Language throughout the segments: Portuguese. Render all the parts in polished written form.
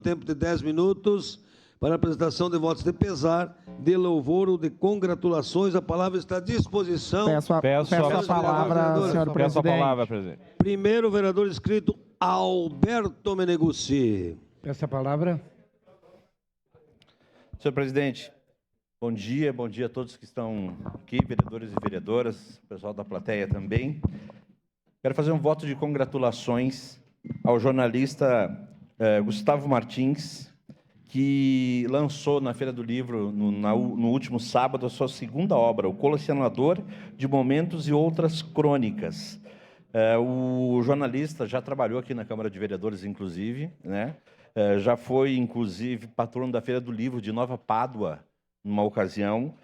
Tempo de 10 minutos para a apresentação de votos de pesar, de louvor ou de congratulações. A palavra está à disposição. Peço a palavra, senhor presidente. Peço a palavra, presidente. Primeiro, o vereador inscrito Alberto Meneguzzi. Peço a palavra. Senhor presidente, bom dia a todos que estão aqui, vereadores e vereadoras, pessoal da plateia também. Quero fazer um voto de congratulações ao jornalista Gustavo Martins, que lançou na Feira do Livro, no último sábado, a sua segunda obra, O Colecionador de Momentos e Outras Crônicas. O jornalista já trabalhou aqui na Câmara de Vereadores, inclusive, né? Já foi, inclusive, patrono da Feira do Livro de Nova Pádua, numa ocasião,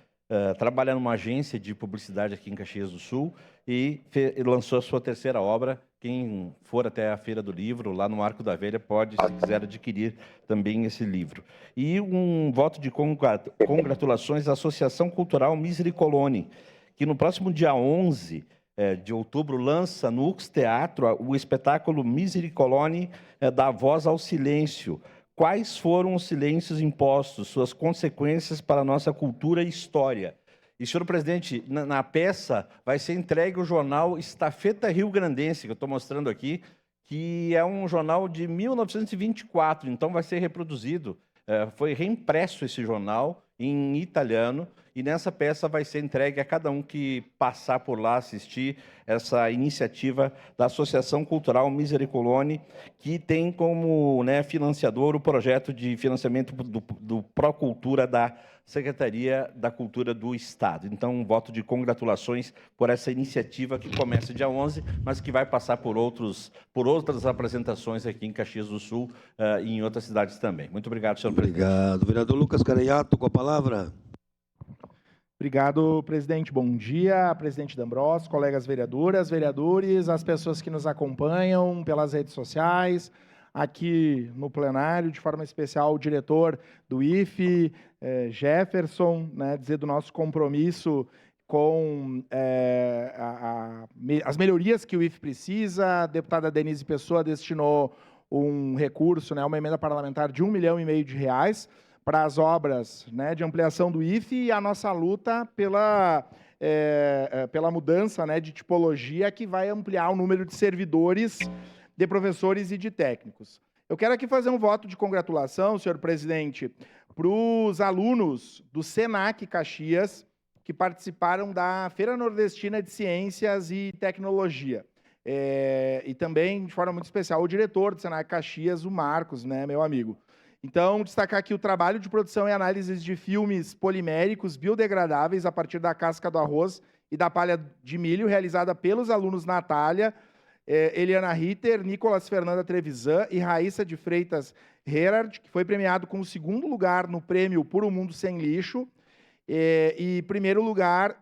trabalha numa agência de publicidade aqui em Caxias do Sul e lançou a sua terceira obra. Quem for até a Feira do Livro, lá no Arco da Velha, pode, se quiser, adquirir também esse livro. E um voto de congratulações à Associação Cultural Misericolone, que no próximo dia 11 de outubro lança no UX Teatro o espetáculo Misericolone da Voz ao Silêncio. Quais foram os silêncios impostos, suas consequências para a nossa cultura e história? E, senhor presidente, na peça vai ser entregue o jornal Estafeta Rio-Grandense, que eu estou mostrando aqui, que é um jornal de 1924, então vai ser reproduzido. Foi reimpresso esse jornal em italiano, e nessa peça vai ser entregue a cada um que passar por lá assistir essa iniciativa da Associação Cultural Misericolone, que tem como financiador o projeto de financiamento do Procultura da Secretaria da Cultura do Estado. Então, um voto de congratulações por essa iniciativa que começa dia 11, mas que vai passar por outras apresentações aqui em Caxias do Sul e em outras cidades também. Muito obrigado, senhor presidente. Obrigado. Vereador Lucas Careiato, com a palavra. Obrigado, presidente. Bom dia, presidente D'Ambrosio, colegas vereadoras, vereadores, as pessoas que nos acompanham pelas redes sociais, aqui no plenário, de forma especial, o diretor do IFE, Jefferson, dizer do nosso compromisso com as melhorias que o IFE precisa. A deputada Denise Pessoa destinou um recurso, uma emenda parlamentar de R$ 1,5 milhão para as obras de ampliação do IFE e a nossa luta pela mudança de tipologia que vai ampliar o número de servidores, de professores e de técnicos. Eu quero aqui fazer um voto de congratulação, senhor presidente, para os alunos do SENAC Caxias que participaram da Feira Nordestina de Ciências e Tecnologia. E também, de forma muito especial, o diretor do SENAC Caxias, o Marcos, meu amigo. Então, destacar aqui o trabalho de produção e análise de filmes poliméricos biodegradáveis a partir da casca do arroz e da palha de milho, realizada pelos alunos Natália, Eliana Ritter, Nicolas Fernanda Trevisan e Raíssa de Freitas Herard, que foi premiado com o 2º lugar no prêmio Por um Mundo Sem Lixo e 1º lugar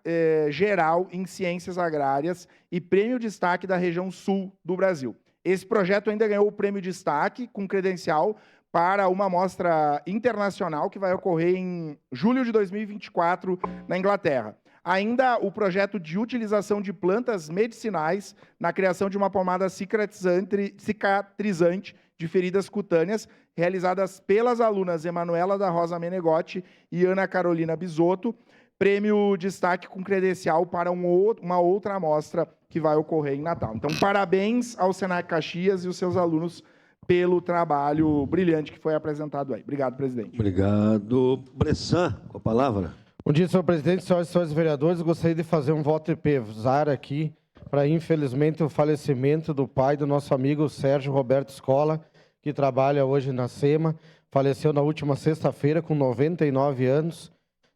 geral em Ciências Agrárias e prêmio destaque da região sul do Brasil. Esse projeto ainda ganhou o prêmio destaque com credencial para uma mostra internacional que vai ocorrer em julho de 2024 na Inglaterra. Ainda o projeto de utilização de plantas medicinais na criação de uma pomada cicatrizante de feridas cutâneas, realizadas pelas alunas Emanuela da Rosa Menegotti e Ana Carolina Bisotto, prêmio destaque com credencial para uma outra amostra que vai ocorrer em Natal. Então, parabéns ao Senac Caxias e os seus alunos pelo trabalho brilhante que foi apresentado aí. Obrigado, presidente. Obrigado. Bressan, com a palavra. Bom dia, senhor presidente, senhoras e senhores vereadores. Eu gostaria de fazer um voto de pesar aqui para, infelizmente, o falecimento do pai do nosso amigo Sérgio Roberto Scola, que trabalha hoje na SEMA. Faleceu na última sexta-feira com 99 anos.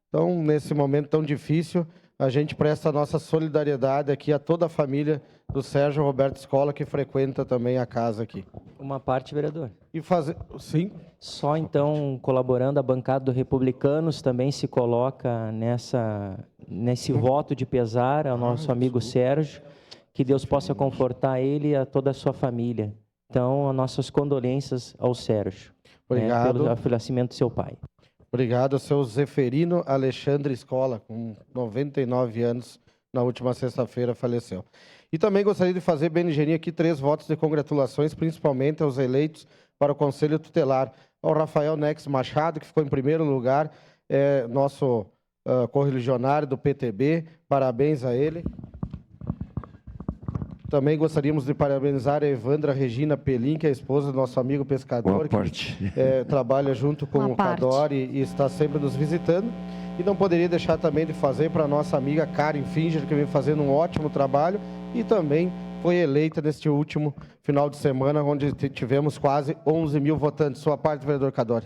Então, nesse momento tão difícil, a gente presta a nossa solidariedade aqui a toda a família do Sérgio Roberto Scola, que frequenta também a casa aqui. Uma parte, vereador. E fazer... Sim. Só, então, colaborando, a bancada do Republicanos também se coloca nesse voto de pesar ao nosso amigo Sérgio, que Deus possa confortar ele e a toda a sua família. Então, nossas condolências ao Sérgio. Obrigado. Pelo falecimento do seu pai. Obrigado ao seu Zeferino Alexandre Scola, com 99 anos, na última sexta-feira faleceu. E também gostaria de fazer, bem ligeirinho aqui, 3 votos de congratulações, principalmente aos eleitos para o Conselho Tutelar. ao Rafael Nex Machado, que ficou em primeiro lugar, nosso correligionário do PTB, parabéns a ele. Também gostaríamos de parabenizar a Evandra Regina Pelim, que é a esposa do nosso amigo pescador, que trabalha junto com o Cadore e está sempre nos visitando. E não poderia deixar também de fazer para a nossa amiga Karen Finger, que vem fazendo um ótimo trabalho e também foi eleita neste último final de semana, onde tivemos quase 11 mil votantes. Sua parte, vereador Cadore.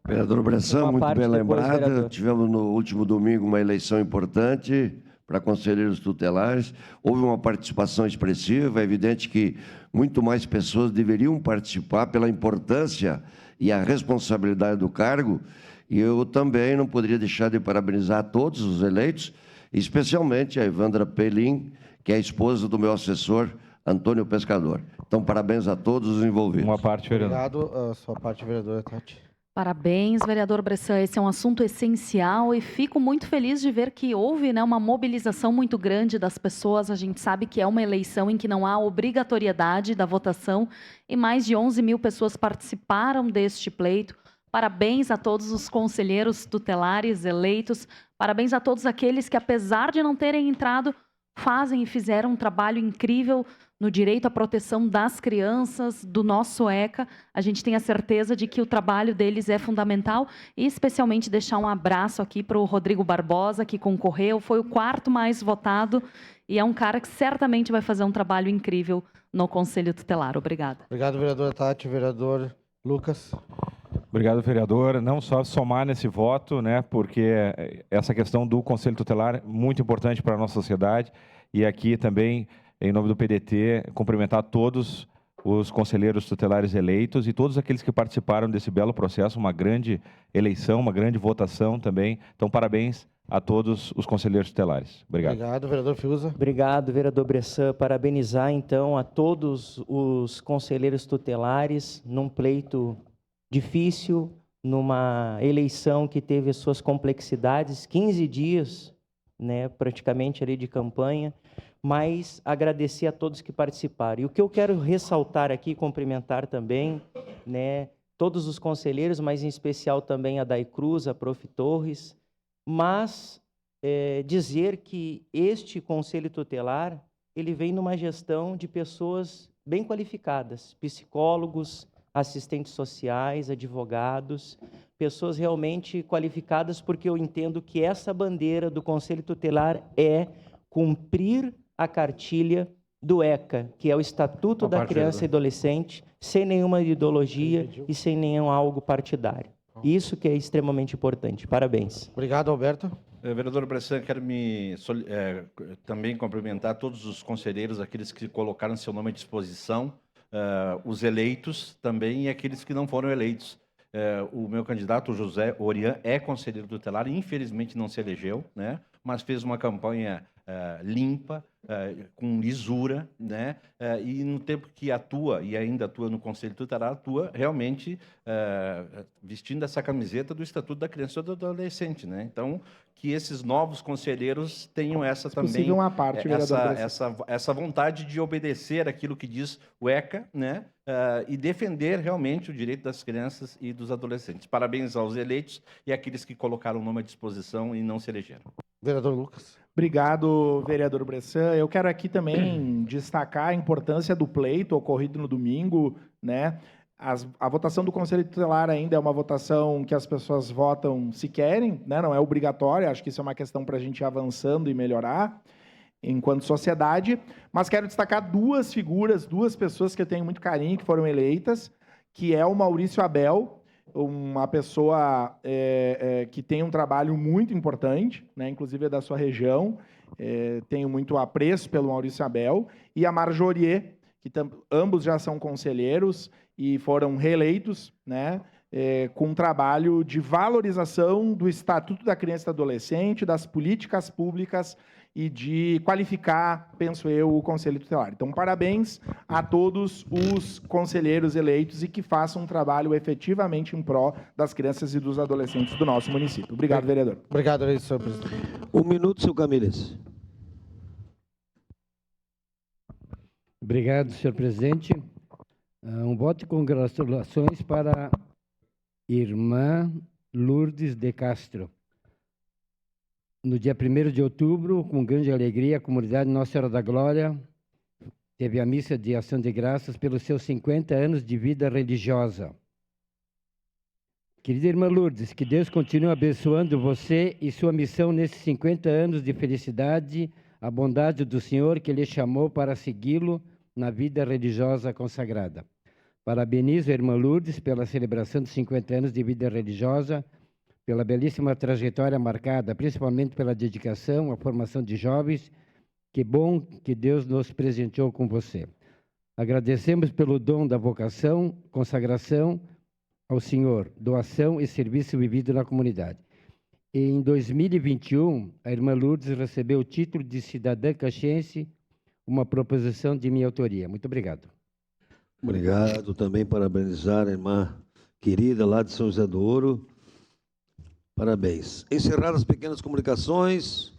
Vereador Bressan, muito bem lembrada. Tivemos no último domingo uma eleição importante para conselheiros tutelares. Houve uma participação expressiva. É evidente que muito mais pessoas deveriam participar pela importância e a responsabilidade do cargo. E eu também não poderia deixar de parabenizar todos os eleitos, especialmente a Evandra Pelim, que é a esposa do meu assessor, Antônio Pescador. Então, parabéns a todos os envolvidos. Uma parte, vereador. Obrigado. Sua parte, vereadora Tati. Parabéns, vereador Bressan. Esse é um assunto essencial e fico muito feliz de ver que houve, né, uma mobilização muito grande das pessoas. A gente sabe que é uma eleição em que não há obrigatoriedade da votação e mais de 11 mil pessoas participaram deste pleito. Parabéns a todos os conselheiros tutelares eleitos. Parabéns a todos aqueles que, apesar de não terem entrado, fazem e fizeram um trabalho incrível no direito à proteção das crianças, do nosso ECA. A gente tem a certeza de que o trabalho deles é fundamental e especialmente deixar um abraço aqui para o Rodrigo Barbosa, que concorreu, foi o 4º mais votado e é um cara que certamente vai fazer um trabalho incrível no Conselho Tutelar. Obrigada. Obrigado, vereadora Tati. Vereador Lucas. Obrigado, vereador. Não só somar nesse voto, né, porque essa questão do Conselho Tutelar é muito importante para a nossa sociedade. E aqui também, em nome do PDT, cumprimentar todos os conselheiros tutelares eleitos e todos aqueles que participaram desse belo processo, uma grande eleição, uma grande votação também. Então, parabéns a todos os conselheiros tutelares. Obrigado. Obrigado, vereador Fiuza. Obrigado, vereador Bressan. Parabenizar, então, a todos os conselheiros tutelares num pleito difícil, numa eleição que teve as suas complexidades, 15 dias, né, praticamente ali de campanha, mas agradecer a todos que participaram. E o que eu quero ressaltar aqui, cumprimentar também, né, todos os conselheiros, mas em especial também a Day Cruz, a Prof. Torres, mas dizer que este Conselho Tutelar, ele vem numa gestão de pessoas bem qualificadas, psicólogos, assistentes sociais, advogados, pessoas realmente qualificadas, porque eu entendo que essa bandeira do Conselho Tutelar é cumprir a cartilha do ECA, que é o Estatuto da Criança e Adolescente, sem nenhuma ideologia e sem nenhum algo partidário. Isso que é extremamente importante. Parabéns. Obrigado, Alberto. Vereador Bressan, quero também cumprimentar todos os conselheiros, aqueles que colocaram seu nome à disposição, os eleitos também e aqueles que não foram eleitos. O meu candidato, o José Orian, é conselheiro tutelar, infelizmente não se elegeu, né? Mas fez uma campanha limpa, com lisura, né? E no tempo que atua, e ainda atua no Conselho Tutelar, atua realmente vestindo essa camiseta do Estatuto da Criança e do Adolescente, né? Então, que esses novos conselheiros tenham essa também, uma parte, essa vontade de obedecer aquilo que diz o ECA, né? E defender realmente o direito das crianças e dos adolescentes. Parabéns aos eleitos e àqueles que colocaram o nome à disposição e não se elegeram. Vereador Lucas. Obrigado, vereador Bressan. Eu quero aqui também destacar a importância do pleito ocorrido no domingo, né? A votação do Conselho Tutelar ainda é uma votação que as pessoas votam se querem, né? Não é obrigatória. Acho que isso é uma questão para a gente ir avançando e melhorar enquanto sociedade. Mas quero destacar duas figuras, duas pessoas que eu tenho muito carinho, que foram eleitas, que é o Maurício Abel, uma pessoa que tem um trabalho muito importante, né? Inclusive é da sua região, tenho muito apreço pelo Maurício Abel, e a Marjorie, que ambos já são conselheiros e foram reeleitos, né? Com um trabalho de valorização do Estatuto da Criança e do Adolescente, das políticas públicas e de qualificar, penso eu, o Conselho Tutelar. Então, parabéns a todos os conselheiros eleitos e que façam um trabalho efetivamente em pró das crianças e dos adolescentes do nosso município. Obrigado, vereador. Obrigado, senhor presidente. 1 minuto, senhor Camilles. Obrigado, senhor presidente. Um voto de congratulações para Irmã Lourdes de Castro. No dia 1º de outubro, com grande alegria, a comunidade Nossa Senhora da Glória teve a missa de ação de graças pelos seus 50 anos de vida religiosa. Querida irmã Lourdes, que Deus continue abençoando você e sua missão nesses 50 anos de felicidade, a bondade do Senhor que lhe chamou para segui-lo na vida religiosa consagrada. Parabenizo a irmã Lourdes pela celebração dos 50 anos de vida religiosa, pela belíssima trajetória marcada, principalmente pela dedicação à formação de jovens. Que bom que Deus nos presenteou com você. Agradecemos pelo dom da vocação, consagração ao Senhor, doação e serviço vivido na comunidade. E em 2021, a irmã Lourdes recebeu o título de cidadã caxiense, uma proposição de minha autoria. Muito obrigado. Obrigado. Também parabenizar a irmã querida lá de São José do Ouro. Parabéns. Encerradas as pequenas comunicações.